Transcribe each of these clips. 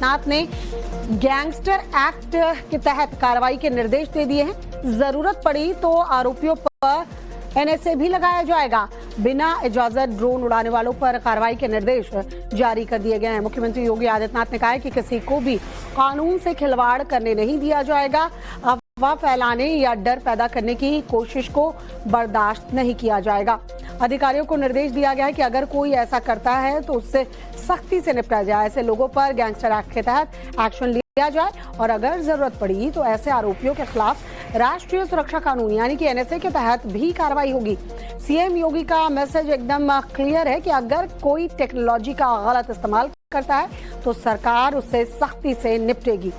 नाथ ने gangster act के तहत कार्रवाई के निर्देश दे दिए हैं। जरूरत पड़ी तो आरोपियों पर एनएसए भी लगाया जाएगा। बिना इजाजत ड्रोन उड़ाने वालों पर कार्रवाई के निर्देश जारी कर दिए गए हैं। मुख्यमंत्री योगी आदित्यनाथ ने कहा है कि किसी को भी कानून से खिलवाड़ करने नहीं दिया जाएगा। अफवाह फैलाने या डर पैदा करने की कोशिश को बर्दाश्त नहीं किया जाएगा। अधिकारियों को निर्देश दिया गया है कि अगर कोई ऐसा करता है तो उससे सख्ती से निपटा जाए। ऐसे लोगों पर गैंगस्टर एक्ट के तहत एक्शन लिया जाए और अगर जरूरत पड़ी तो ऐसे आरोपियों के खिलाफ राष्ट्रीय सुरक्षा कानून यानी कि एनएसए के तहत भी कार्रवाई होगी। सीएम योगी का मैसेज एकदम क्लियर है कि अगर कोई टेक्नोलॉजी का गलत इस्तेमाल करता है तो सरकार उससे सख्ती से निपटेगी।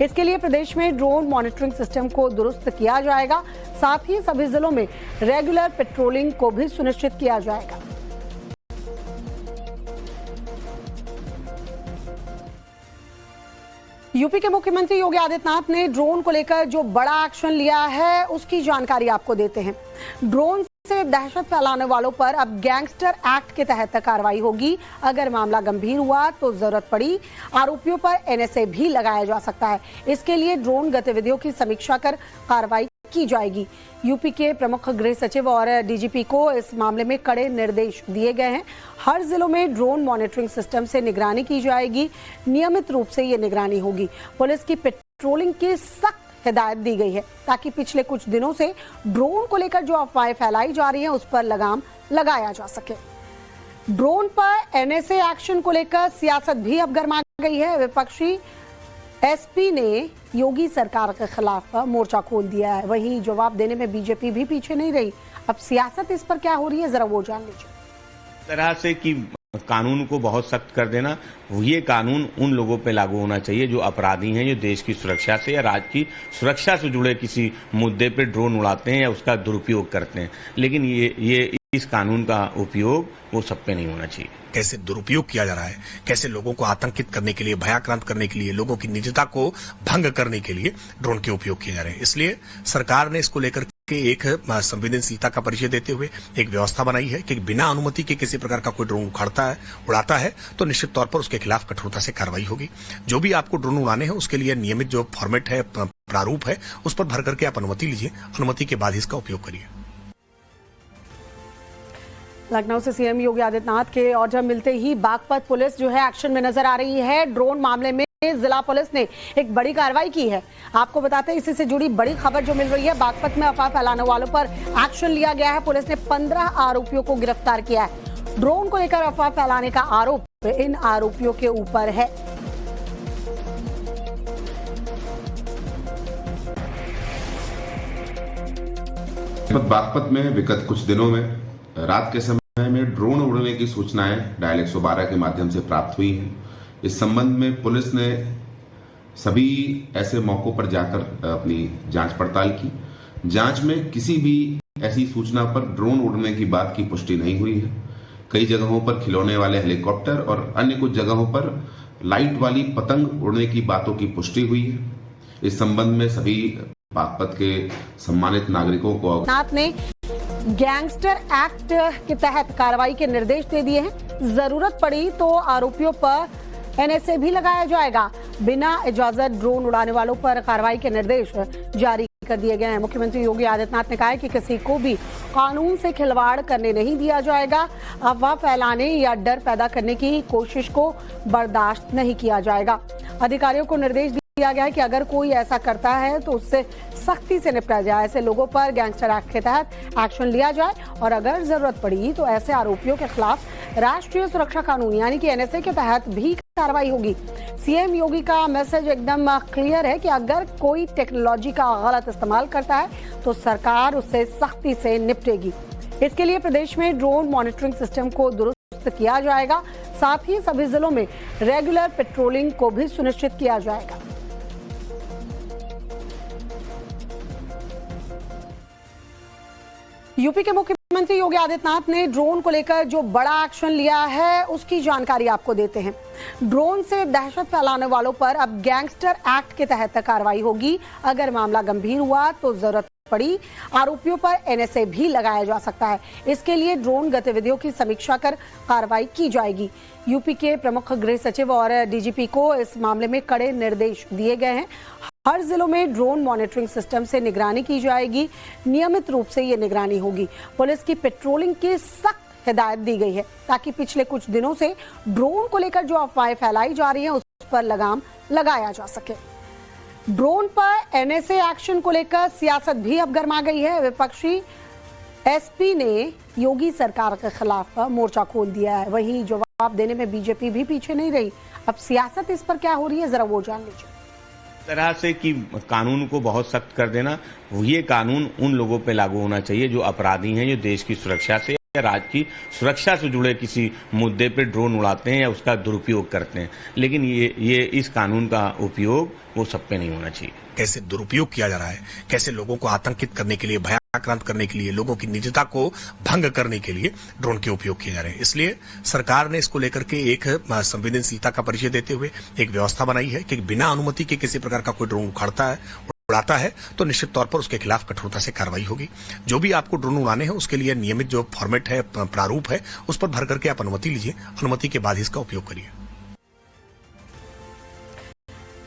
इसके लिए प्रदेश में ड्रोन मॉनिटरिंग सिस्टम को दुरुस्त किया जाएगा। साथ ही सभी जिलों में रेगुलर पेट्रोलिंग को भी सुनिश्चित किया जाएगा। यूपी के मुख्यमंत्री योगी आदित्यनाथ ने ड्रोन को लेकर जो बड़ा एक्शन लिया है उसकी जानकारी आपको देते हैं। ड्रोन से दहशत फैलाने वालों पर अब गैंगस्टर एक्ट के तहत कार्रवाई होगी। अगर मामला गंभीर हुआ तो जरूरत पड़ी आरोपियों पर एनएसए भी लगाया जा सकता है। इसके लिए ड्रोन गतिविधियों की समीक्षा कर कार्रवाई की जाएगी। यूपी के प्रमुख गृह सचिव और डीजीपी को इस मामले में कड़े निर्देश दिए गए हैं। हर जिलों में ड्रोन मॉनिटरिंग सिस्टम से निगरानी की जाएगी। नियमित रूप से ये निगरानी होगी। पुलिस की पेट्रोलिंग की सख्त हिदायत दी गई है ताकि पिछले कुछ दिनों से ड्रोन को लेकर जो अफवाहें फैलाई जा रही हैं उस पर लगाम लगाया जा सके। ड्रोन पर एनएसए एक्शन को लेकर सियासत भी अब गर्मा गई है। विपक्षी एसपी ने योगी सरकार के खिलाफ मोर्चा खोल दिया है। वहीं जवाब देने में बीजेपी भी पीछे नहीं रही। अब सियासत इस पर क्या हो रही है जरा वो जान लीजिए। तरह से कि कानून को बहुत सख्त कर देना, ये कानून उन लोगों पे लागू होना चाहिए जो अपराधी हैं, जो देश की सुरक्षा से या राज्य की सुरक्षा से जुड़े किसी मुद्दे पे ड्रोन उड़ाते हैं या उसका दुरुपयोग करते हैं। लेकिन ये इस कानून का उपयोग वो सब पे नहीं होना चाहिए। कैसे दुरुपयोग किया जा रहा है, कैसे लोगों को आतंकित करने के लिए, भयाक्रांत करने के लिए, लोगों की निजता को भंग करने के लिए ड्रोन के उपयोग किए जा रहे हैं। इसलिए सरकार ने इसको लेकर के एक संवेदनशीलता का परिचय देते हुए एक व्यवस्था बनाई है कि बिना अनुमति के किसी प्रकार का कोई ड्रोन उड़ाता है तो निश्चित तौर पर उसके खिलाफ कठोरता से कार्रवाई होगी। जो भी आपको ड्रोन उड़ाने हैं उसके लिए नियमित जो फॉर्मेट है, प्रारूप है, उस पर भर करके आप अनुमति लीजिए। अनुमति के बाद ही इसका उपयोग करिए। लखनऊ से सीएम योगी आदित्यनाथ के ऑर्डर मिलते ही बागपत पुलिस जो है एक्शन में नजर आ रही है। ड्रोन मामले में जिला पुलिस ने एक बड़ी कार्रवाई की है। आपको बताते हैं इसी से जुड़ी बड़ी खबर जो मिल रही है। बागपत में अफवाह फैलाने वालों पर एक्शन लिया गया है। पुलिस ने 15 आरोपियों को गिरफ्तार किया है। ड्रोन को लेकर अफवाह फैलाने का आरोप इन आरोपियों के ऊपर है। बागपत में विगत कुछ दिनों में रात के समय में ड्रोन उड़ने की सूचनाएं डायल 112 के माध्यम से प्राप्त हुई हैं। इस संबंध में पुलिस ने सभी ऐसे मौकों पर जाकर अपनी जांच पड़ताल की। जांच में किसी भी ऐसी सूचना पर ड्रोन उड़ने की बात की पुष्टि नहीं हुई है। कई जगहों पर खिलौने वाले हेलीकॉप्टर और अन्य कुछ जगहों पर लाइट वाली पतंग उड़ने की बातों की पुष्टि हुई है। इस संबंध में सभी बागपत के सम्मानित नागरिकों को नाथ ने गैंगस्टर एक्ट के तहत कार्रवाई के निर्देश दे दिए हैं। जरूरत पड़ी तो आरोपियों पर एनएसए भी लगाया जाएगा। बिना इजाजत ड्रोन उड़ाने वालों पर कार्रवाई के निर्देश जारी कर दिए गए हैं। मुख्यमंत्री योगी आदित्यनाथ ने कहा है कि किसी को भी कानून से खिलवाड़ करने नहीं दिया जाएगा। अफवाह फैलाने या डर पैदा करने की कोशिश को बर्दाश्त नहीं किया जाएगा। अधिकारियों को निर्देश दिया गया है कि अगर कोई ऐसा करता है तो उससे सख्ती से निपटा जाए। ऐसे लोगों पर गैंगस्टर एक्ट के तहत एक्शन लिया जाए और अगर जरूरत पड़ी तो ऐसे आरोपियों के खिलाफ राष्ट्रीय सुरक्षा कानून यानी कि एनएसए के तहत भी कार्रवाई होगी। सीएम योगी का मैसेज एकदम क्लियर है कि अगर कोई टेक्नोलॉजी का गलत इस्तेमाल करता है तो सरकार उससे सख्ती से निपटेगी। इसके लिए प्रदेश में ड्रोन मॉनिटरिंग सिस्टम को दुरुस्त किया जाएगा। साथ ही सभी जिलों में रेगुलर पेट्रोलिंग को भी सुनिश्चित किया जाएगा। यूपी के मुख्यमंत्री योगी आदित्यनाथ ने ड्रोन को लेकर जो बड़ा एक्शन लिया है उसकी जानकारी आपको देते हैं। ड्रोन से दहशत फैलाने वालों पर अब गैंगस्टर एक्ट के तहत कार्रवाई होगी। अगर मामला गंभीर हुआ तो जरूरत पड़ी आरोपियों पर एनएसए भी लगाया जा सकता है। इसके लिए ड्रोन गतिविधियों की समीक्षा कर कार्रवाई की जाएगी। यूपी के प्रमुख गृह सचिव और डीजीपी को इस मामले में कड़े निर्देश दिए गए हैं। हर जिलों में ड्रोन मॉनिटरिंग सिस्टम से निगरानी की जाएगी। नियमित रूप से ये निगरानी होगी। पुलिस की पेट्रोलिंग की सख्त हिदायत दी गई है ताकि पिछले कुछ दिनों से ड्रोन को लेकर जो अफवाहें फैलाई जा रही हैं उस पर लगाम लगाया जा सके। ड्रोन पर एनएसए एक्शन को लेकर सियासत भी अब गर्मा गई है। विपक्षी एसपी ने योगी सरकार के खिलाफ मोर्चा खोल दिया है। वहीं जवाब देने में बीजेपी भी पीछे नहीं रही। अब सियासत इस पर क्या हो रही है, जरा वो जान लीजिए। तरह से कि कानून को बहुत सख्त कर देना, ये कानून उन लोगों पे लागू होना चाहिए जो अपराधी हैं, जो देश की सुरक्षा से या राज्य की सुरक्षा से जुड़े किसी मुद्दे पे ड्रोन उड़ाते हैं या उसका दुरुपयोग करते हैं। लेकिन ये इस कानून का उपयोग वो सब पे नहीं होना चाहिए। कैसे दुरुपयोग किया जा रहा है, कैसे लोगों को आतंकित करने के लिए, भयाक्रांत करने के लिए, लोगों की निजता को भंग करने के लिए ड्रोन के उपयोग किए जा रहे हैं। इसलिए सरकार ने इसको लेकर के एक संवेदनशीलता का परिचय देते हुए एक व्यवस्था बनाई है कि बिना अनुमति के किसी प्रकार का कोई ड्रोन उड़ाता है तो निश्चित तौर पर उसके खिलाफ कठोरता से कार्रवाई होगी। जो भी आपको ड्रोन उड़ाने हैं उसके लिए नियमित जो फॉर्मेट है, प्रारूप है, उस पर भर करके आप अनुमति लीजिए। अनुमति के बाद ही इसका उपयोग करिए।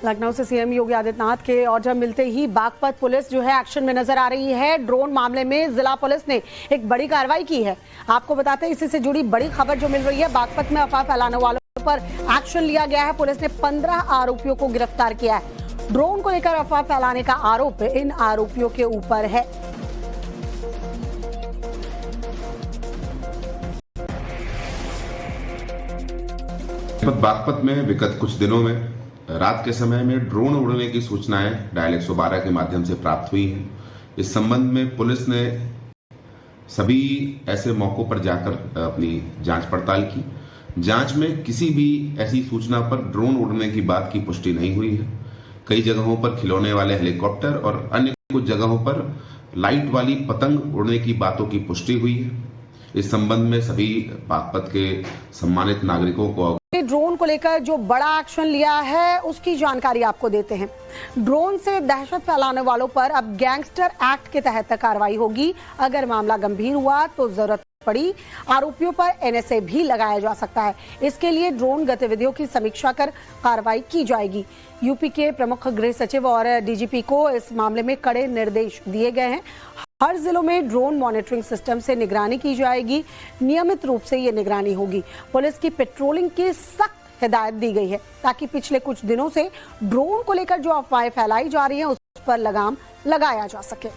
लखनऊ से सीएम योगी आदित्यनाथ के ऑर्डर मिलते ही बागपत पुलिस जो है एक्शन में नजर आ रही है। ड्रोन मामले में जिला पुलिस ने एक बड़ी कार्रवाई की है। आपको बताते हैं इसी से जुड़ी बड़ी खबर जो मिल रही है। बागपत में अफवाह फैलाने वालों पर एक्शन लिया गया है। पुलिस ने 15 आरोपियों को गिरफ्तार किया है। ड्रोन को लेकर अफवाह फैलाने का आरोप इन आरोपियों के ऊपर है। बागपत में विगत कुछ दिनों में रात के समय में ड्रोन उड़ने की सूचनाएं डायल 112 के माध्यम से प्राप्त हुई हैं। इस संबंध में पुलिस ने सभी ऐसे मौकों पर जाकर अपनी जांच पड़ताल की। जांच में किसी भी ऐसी सूचना पर ड्रोन उड़ने की बात की पुष्टि नहीं हुई है। कई जगहों पर खिलौने वाले हेलीकॉप्टर और अन्य कुछ जगहों पर लाइट वाली पतंग उड़ने की बातों की पुष्टि हुई है। इस संबंध में सभी बागपत के सम्मानित नागरिकों को ड्रोन को लेकर जो बड़ा एक्शन लिया है उसकी जानकारी आपको देते हैं। ड्रोन से दहशत फैलाने वालों पर अब गैंगस्टर एक्ट के तहत कार्रवाई होगी। अगर मामला गंभीर हुआ तो जरूरत पड़ी आरोपियों पर एनएसए भी लगाया जा सकता है। इसके लिए ड्रोन गतिविधियों की समीक्षा कर कार्रवाई की जाएगी। यूपी के प्रमुख गृह सचिव और डीजीपी को इस मामले में कड़े निर्देश दिए गए हैं। हर जिलों में ड्रोन मॉनिटरिंग सिस्टम से निगरानी की जाएगी। नियमित रूप से ये निगरानी होगी। पुलिस की पेट्रोलिंग की सख्त हिदायत दी गई है ताकि पिछले कुछ दिनों से ड्रोन को लेकर जो अफवाहें फैलाई जा रही हैं उस पर लगाम लगाया जा सके।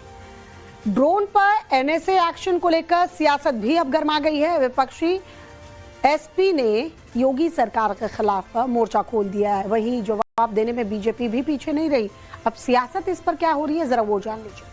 ड्रोन पर एनएसए एक्शन को लेकर सियासत भी अब गर्मा गई है। विपक्षी एसपी ने योगी सरकार के खिलाफ मोर्चा खोल दिया है। वहीं जवाब देने में बीजेपी भी पीछे नहीं रही। अब सियासत इस पर क्या हो रही है, जरा वो जान लीजिए।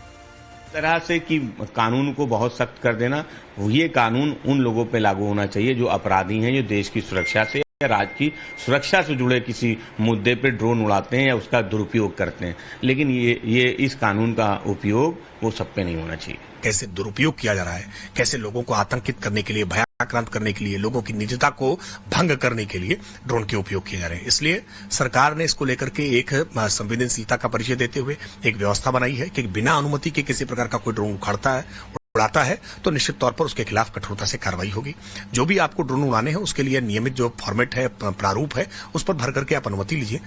तरह से कि कानून को बहुत सख्त कर देना, ये कानून उन लोगों पे लागू होना चाहिए जो अपराधी हैं, जो देश की सुरक्षा से या राज्य की सुरक्षा से जुड़े किसी मुद्दे पे ड्रोन उड़ाते हैं या उसका दुरुपयोग करते हैं। लेकिन ये इस कानून का उपयोग वो सब पे नहीं होना चाहिए। कैसे दुरुपयोग किया जा रहा है, कैसे लोगों को आतंकित करने के लिए, भयाक्रांत करने के लिए, लोगों की निजता को भंग करने के लिए ड्रोन के उपयोग किए जा रहे हैं। इसलिए सरकार ने इसको लेकर के एक संवेदनशीलता का परिचय देते हुए एक व्यवस्था बनाई है कि बिना अनुमति के किसी प्रकार का कोई ड्रोन उड़ाता है तो निश्चित तौर पर उसके खिलाफ कठोरता से कार्रवाई होगी। जो भी आपको ड्रोन उड़ाने हैं उसके लिए नियमित जो फॉर्मेट है, प्रारूप है, उस पर भर करके आप अनुमति लीजिए।